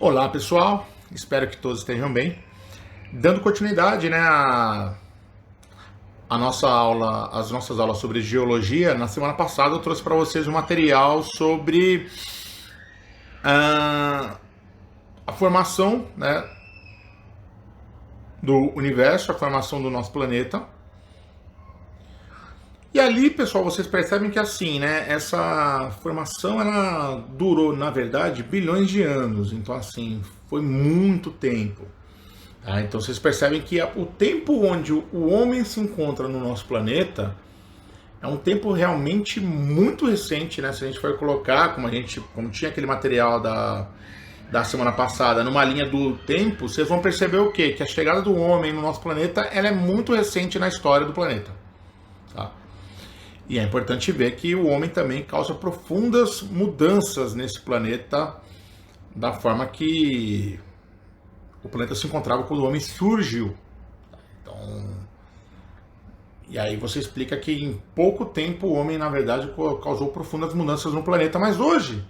Olá pessoal, espero que todos estejam bem. Dando continuidade, né, a nossa aula, as nossas aulas sobre geologia, na semana passada eu trouxe para vocês um material sobre a formação, né, do universo, a formação do nosso planeta. E ali, pessoal, vocês percebem que assim, né, essa formação ela durou, na verdade, bilhões de anos. Então, assim, foi muito tempo. Tá? Então, vocês percebem que o tempo onde o homem se encontra no nosso planeta é um tempo realmente muito recente, né? Se a gente for colocar, como tinha aquele material da semana passada, numa linha do tempo, vocês vão perceber o quê? Que a chegada do homem no nosso planeta ela é muito recente na história do planeta. Tá? E é importante ver que o homem também causa profundas mudanças nesse planeta, da forma que o planeta se encontrava quando o homem surgiu. Então, e aí você explica que em pouco tempo o homem, na verdade, causou profundas mudanças no planeta. Mas hoje,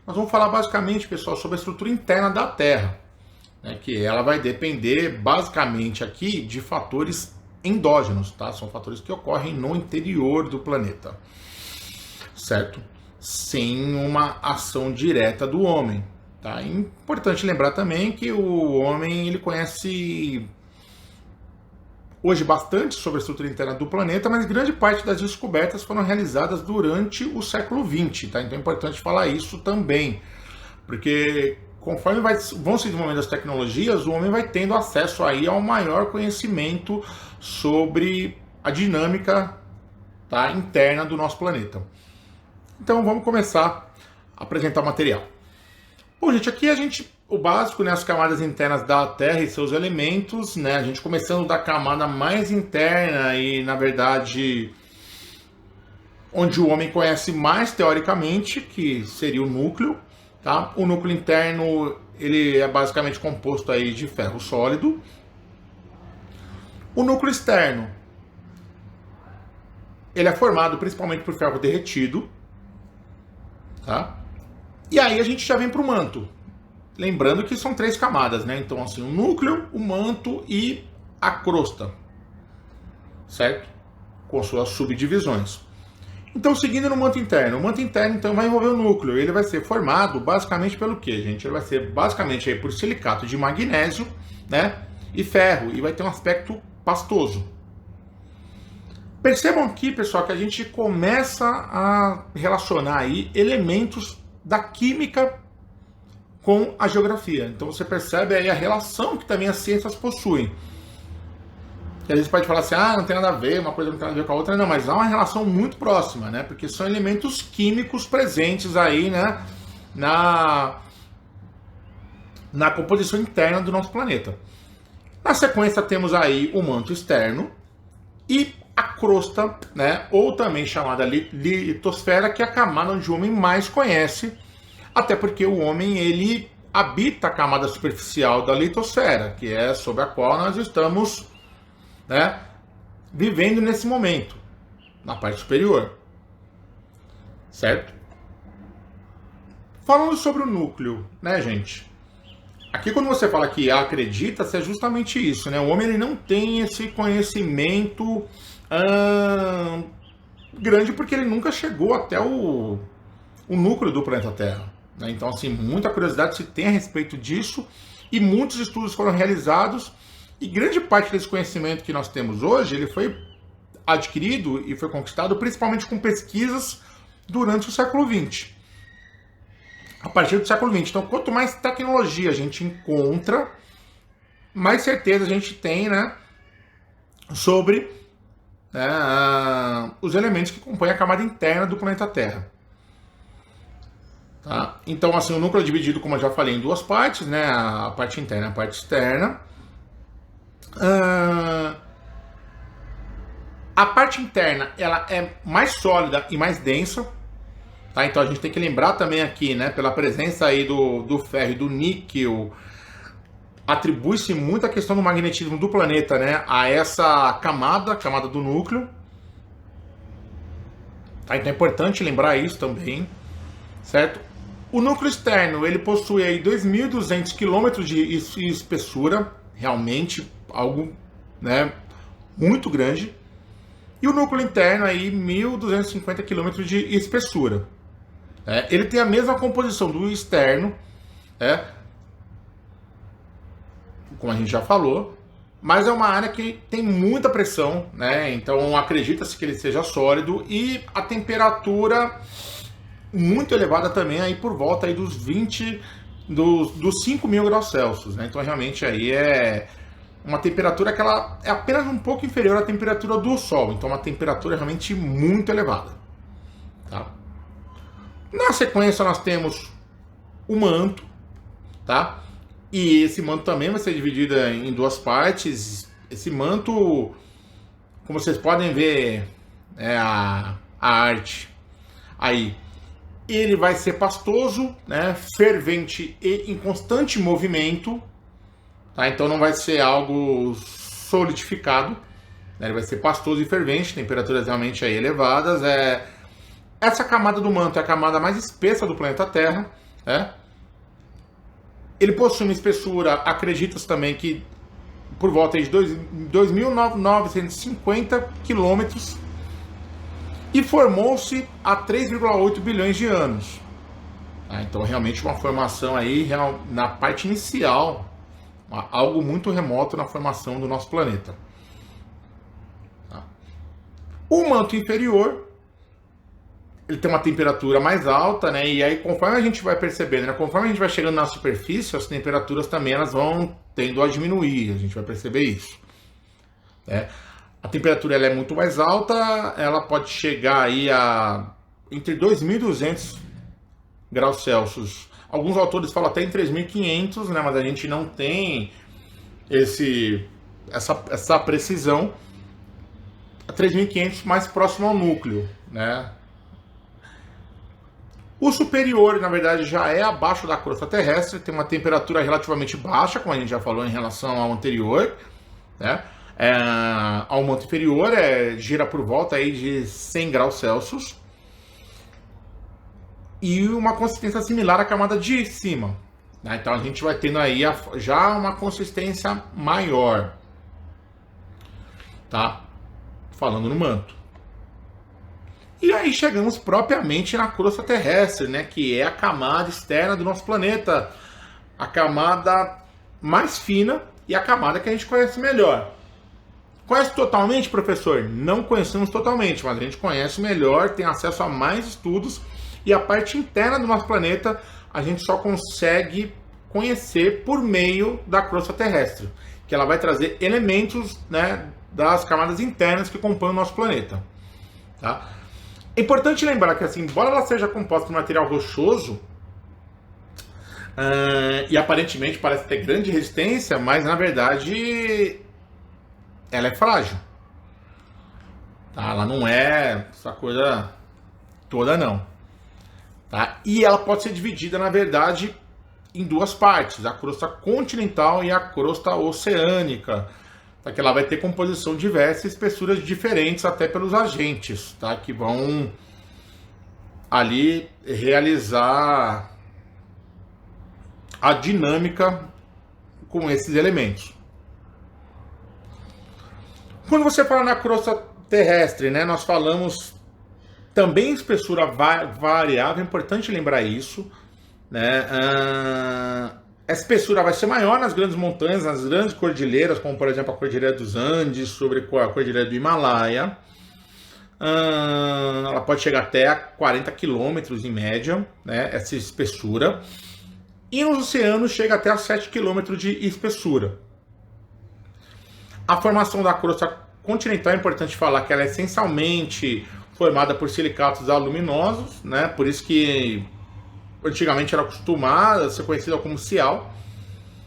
nós vamos falar basicamente, pessoal, sobre a estrutura interna da Terra, né, que ela vai depender basicamente aqui de fatores endógenos, tá? São fatores que ocorrem no interior do planeta, certo? Sem uma ação direta do homem, tá? É importante lembrar também que o homem ele conhece hoje bastante sobre a estrutura interna do planeta, mas grande parte das descobertas foram realizadas durante o século XX, tá? Então é importante falar isso também, porque conforme vão se desenvolvendo as tecnologias, o homem vai tendo acesso aí ao maior conhecimento sobre a dinâmica, tá, interna do nosso planeta. Então vamos começar a apresentar o material. Bom, gente, aqui o básico, né, as camadas internas da Terra e seus elementos, né, a gente começando da camada mais interna e, na verdade, onde o homem conhece mais teoricamente, que seria o núcleo. Tá? O núcleo interno ele é basicamente composto aí de ferro sólido. O núcleo externo ele é formado principalmente por ferro derretido. Tá? E aí a gente já vem para o manto. Lembrando que são 3 camadas, né? Então, assim, o núcleo, o manto e a crosta. Certo? Com suas subdivisões. Então, seguindo no manto interno. O manto interno, então, vai envolver o núcleo. Ele vai ser formado basicamente pelo quê, gente? Ele vai ser basicamente aí por silicato de magnésio, né? E ferro. E vai ter um aspecto pastoso. Percebam aqui, pessoal, que a gente começa a relacionar aí elementos da química com a geografia. Então, você percebe aí a relação que também as ciências possuem. Que às vezes pode falar assim, não tem nada a ver, uma coisa não tem nada a ver com a outra. Não, mas há uma relação muito próxima, né? Porque são elementos químicos presentes aí, né? Na composição interna do nosso planeta. Na sequência temos aí o manto externo e a crosta, né? Ou também chamada litosfera, que é a camada onde o homem mais conhece, até porque o homem, ele habita a camada superficial da litosfera, que é sobre a qual nós estamos, né, vivendo nesse momento, na parte superior, certo? Falando sobre o núcleo, né, gente? Aqui quando você fala que acredita-se, é justamente isso, né? O homem ele não tem esse conhecimento grande porque ele nunca chegou até o núcleo do planeta Terra, né? Então, assim, muita curiosidade se tem a respeito disso e muitos estudos foram realizados. E grande parte desse conhecimento que nós temos hoje, ele foi adquirido e foi conquistado principalmente com pesquisas durante o século XX. A partir do século XX. Então, quanto mais tecnologia a gente encontra, mais certeza a gente tem, né, sobre os elementos que compõem a camada interna do planeta Terra. Tá? Então, assim, o núcleo é dividido, como eu já falei, em 2 partes, né, a parte interna e a parte externa. A parte interna ela é mais sólida e mais densa, tá? Então a gente tem que lembrar também aqui, né, pela presença aí do ferro e do níquel, atribui-se muito a questão do magnetismo do planeta, né, a essa camada do núcleo, tá? Então é importante lembrar isso também, certo? O núcleo externo, ele possui aí 2.200 quilômetros de espessura, realmente algo, né, muito grande. E o núcleo interno aí 1.250 quilômetros de espessura. Ele tem a mesma composição do externo, como a gente já falou, mas é uma área que tem muita pressão, né? Então acredita-se que ele seja sólido e a temperatura muito elevada também, aí por volta aí dos 5.000 graus Celsius, né? Então realmente aí é uma temperatura que ela é apenas um pouco inferior à temperatura do Sol, então uma temperatura realmente muito elevada, tá? Na sequência nós temos o manto, tá? E esse manto também vai ser dividido em duas partes. Esse manto, como vocês podem ver, a arte aí, ele vai ser pastoso, né, fervente e em constante movimento, tá? Então não vai ser algo solidificado, né? Ele vai ser pastoso e fervente, temperaturas realmente aí elevadas. Essa camada do manto é a camada mais espessa do planeta Terra, né? Ele possui uma espessura, acredita-se também que por volta de 2.950 quilômetros, e formou-se há 3,8 bilhões de anos. Então realmente uma formação aí na parte inicial, algo muito remoto na formação do nosso planeta. O manto inferior, ele tem uma temperatura mais alta, né? E aí conforme a gente vai percebendo, né? Conforme a gente vai chegando na superfície, as temperaturas também elas vão tendo a diminuir, a gente vai perceber isso, né? A temperatura ela é muito mais alta, ela pode chegar aí a entre 2.200 graus Celsius. Alguns autores falam até em 3.500, né? Mas a gente não tem essa precisão. 3.500 mais próximo ao núcleo, né? O superior, na verdade, já é abaixo da crosta terrestre, tem uma temperatura relativamente baixa, como a gente já falou em relação ao anterior, né? Ao manto inferior gira por volta aí de 100 graus Celsius e uma consistência similar à camada de cima, né? Então a gente vai tendo aí já uma consistência maior, tá? Falando no manto. E aí chegamos propriamente na crosta terrestre, né? Que é a camada externa do nosso planeta, a camada mais fina e a camada que a gente conhece melhor. Conhece totalmente, professor? Não conhecemos totalmente, mas a gente conhece melhor, tem acesso a mais estudos, e a parte interna do nosso planeta a gente só consegue conhecer por meio da crosta terrestre, que ela vai trazer elementos, né, das camadas internas que compõem o nosso planeta, tá? É importante lembrar que, assim, embora ela seja composta por material rochoso, e aparentemente parece ter grande resistência, mas na verdade ela é frágil, tá? Ela não é essa coisa toda, não, tá? E ela pode ser dividida, na verdade, em duas partes, a crosta continental e a crosta oceânica, tá? Que ela vai ter composição diversa e espessuras diferentes até pelos agentes, tá? Que vão ali realizar a dinâmica com esses elementos. Quando você fala na crosta terrestre, né, nós falamos também em espessura variável, é importante lembrar isso, né? A espessura vai ser maior nas grandes montanhas, nas grandes cordilheiras, como por exemplo a Cordilheira dos Andes, sobre a Cordilheira do Himalaia. Ela pode chegar até a 40 quilômetros em média, né, essa espessura. E nos oceanos chega até a 7 quilômetros de espessura. A formação da crosta continental é importante falar que ela é essencialmente formada por silicatos aluminosos, né? Por isso que antigamente era acostumada a ser conhecida como Sial,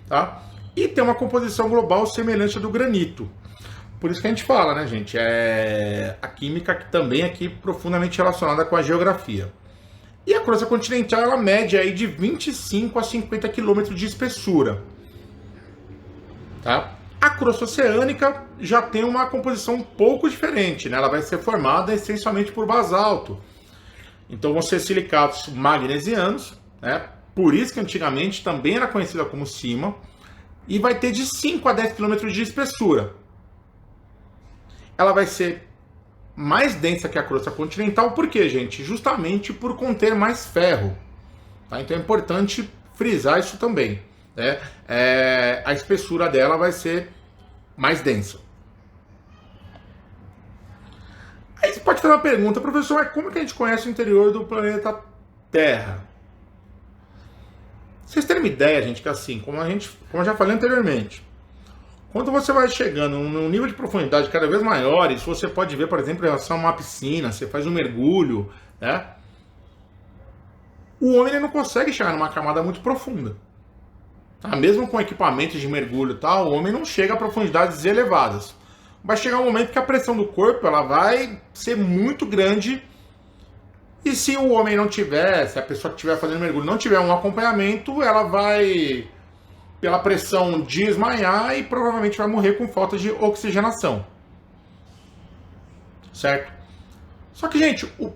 tá? E tem uma composição global semelhante à do granito. Por isso que a gente fala, né, gente? A química que também é aqui profundamente relacionada com a geografia. E a crosta continental, ela mede aí de 25 a 50 quilômetros de espessura, tá? A crosta oceânica já tem uma composição um pouco diferente, né? Ela vai ser formada essencialmente por basalto. Então vão ser silicatos magnesianos, né? Por isso que antigamente também era conhecida como cima, e vai ter de 5 a 10 quilômetros de espessura. Ela vai ser mais densa que a crosta continental, por quê, gente? Justamente por conter mais ferro. Tá? Então é importante frisar isso também. Né? A espessura dela vai ser mais densa. Aí você pode fazer uma pergunta, professor, mas como que a gente conhece o interior do planeta Terra? Vocês terem uma ideia, gente, que assim, como eu já falei anteriormente, quando você vai chegando num nível de profundidade cada vez maiores, você pode ver, por exemplo, em relação a uma piscina, você faz um mergulho, né? O homem ele não consegue chegar numa camada muito profunda. Tá? Mesmo com equipamentos de mergulho e tal, o homem não chega a profundidades elevadas. Vai chegar um momento que a pressão do corpo ela vai ser muito grande. E se o homem não tiver, se a pessoa que estiver fazendo mergulho não tiver um acompanhamento, ela vai, pela pressão, desmaiar e provavelmente vai morrer com falta de oxigenação. Certo? Só que, gente, o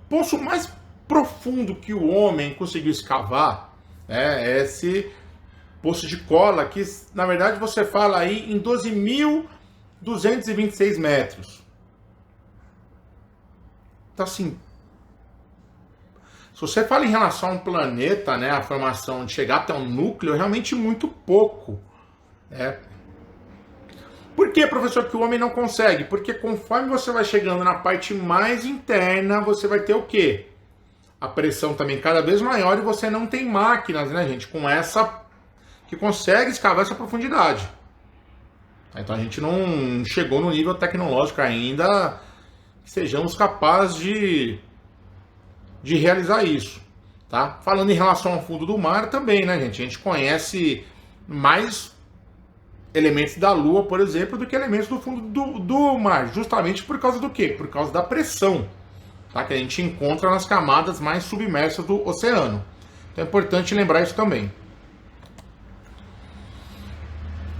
poço mais profundo que o homem conseguiu escavar é esse poço de cola, que na verdade você fala aí em 12.226 metros. Então, assim, se você fala em relação a um planeta, né, a formação de chegar até um núcleo, é realmente muito pouco. Né? Por que, professor, que o homem não consegue? Porque conforme você vai chegando na parte mais interna, você vai ter o quê? A pressão também cada vez maior e você não tem máquinas, né, gente, com essa que consegue escavar essa profundidade. Então a gente não chegou no nível tecnológico ainda que sejamos capazes de realizar isso, tá? Falando em relação ao fundo do mar também, né, gente? A gente conhece mais elementos da Lua, por exemplo, do que elementos do fundo do mar, justamente por causa do quê? Por causa da pressão, tá? Que a gente encontra nas camadas mais submersas do oceano. Então é importante lembrar isso também.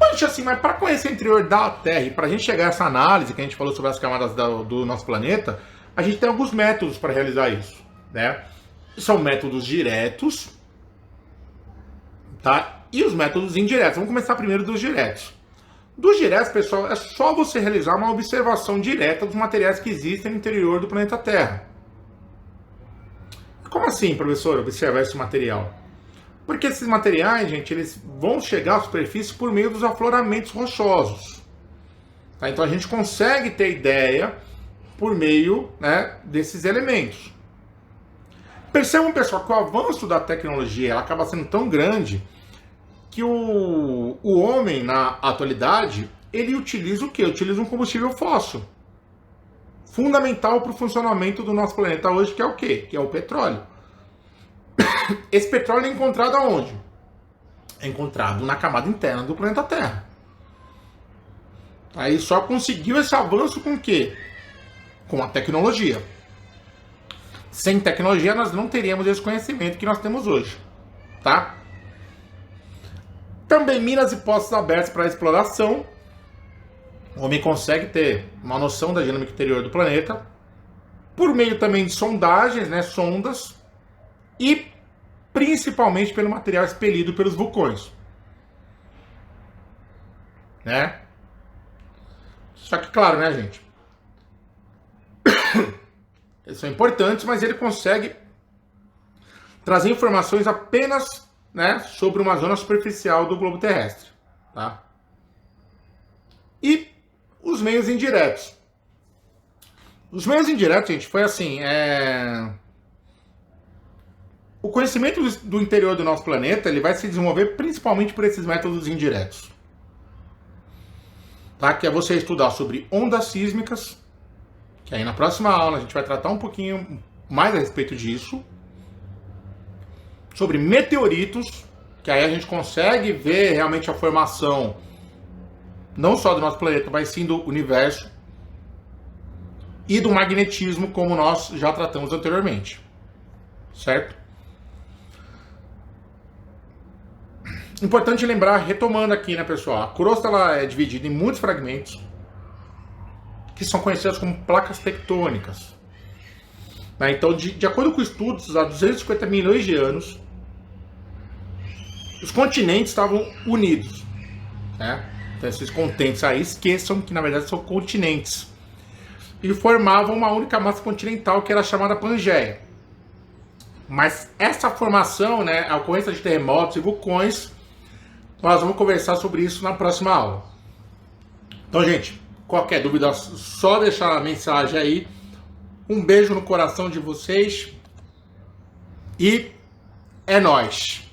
Mas, assim, mas para conhecer o interior da Terra e para a gente chegar a essa análise que a gente falou sobre as camadas do nosso planeta, a gente tem alguns métodos para realizar isso. Né? São métodos diretos, tá? E os métodos indiretos. Vamos começar primeiro dos diretos. Dos diretos, pessoal, é só você realizar uma observação direta dos materiais que existem no interior do planeta Terra. Como assim, professor, observar esse material? Porque esses materiais, gente, eles vão chegar à superfície por meio dos afloramentos rochosos. Tá? Então a gente consegue ter ideia por meio, né, desses elementos. Percebam, pessoal, que o avanço da tecnologia ela acaba sendo tão grande que o homem, na atualidade, ele utiliza o quê? Utiliza um combustível fóssil. Fundamental para o funcionamento do nosso planeta hoje, que é o quê? Que é o petróleo. Esse petróleo é encontrado aonde? É encontrado na camada interna do planeta Terra. Aí só conseguiu esse avanço com o quê? Com a tecnologia. Sem tecnologia, nós não teríamos esse conhecimento que nós temos hoje, tá? Também minas e poços abertos para exploração. O homem consegue ter uma noção da dinâmica interior do planeta por meio também de sondagens, né, sondas, e principalmente pelo material expelido pelos vulcões, né? Só que, claro, né, gente? Eles são importantes, mas ele consegue trazer informações apenas, né, sobre uma zona superficial do globo terrestre, tá? E os meios indiretos. Os meios indiretos, gente, foi assim, o conhecimento do interior do nosso planeta, ele vai se desenvolver principalmente por esses métodos indiretos. Tá? Que é você estudar sobre ondas sísmicas, que aí na próxima aula a gente vai tratar um pouquinho mais a respeito disso. Sobre meteoritos, que aí a gente consegue ver realmente a formação não só do nosso planeta, mas sim do universo. E do magnetismo, como nós já tratamos anteriormente. Certo? Importante lembrar, retomando aqui, né, pessoal? A crosta ela é dividida em muitos fragmentos que são conhecidas como placas tectônicas. Então, de acordo com estudos, há 250 milhões de anos, os continentes estavam unidos, né? Então esses continentes aí, esqueçam que na verdade são continentes. E formavam uma única massa continental que era chamada Pangeia. Mas essa formação, né, a ocorrência de terremotos e vulcões, nós vamos conversar sobre isso na próxima aula. Então, gente, qualquer dúvida, só deixar a mensagem aí. Um beijo no coração de vocês e é nóis!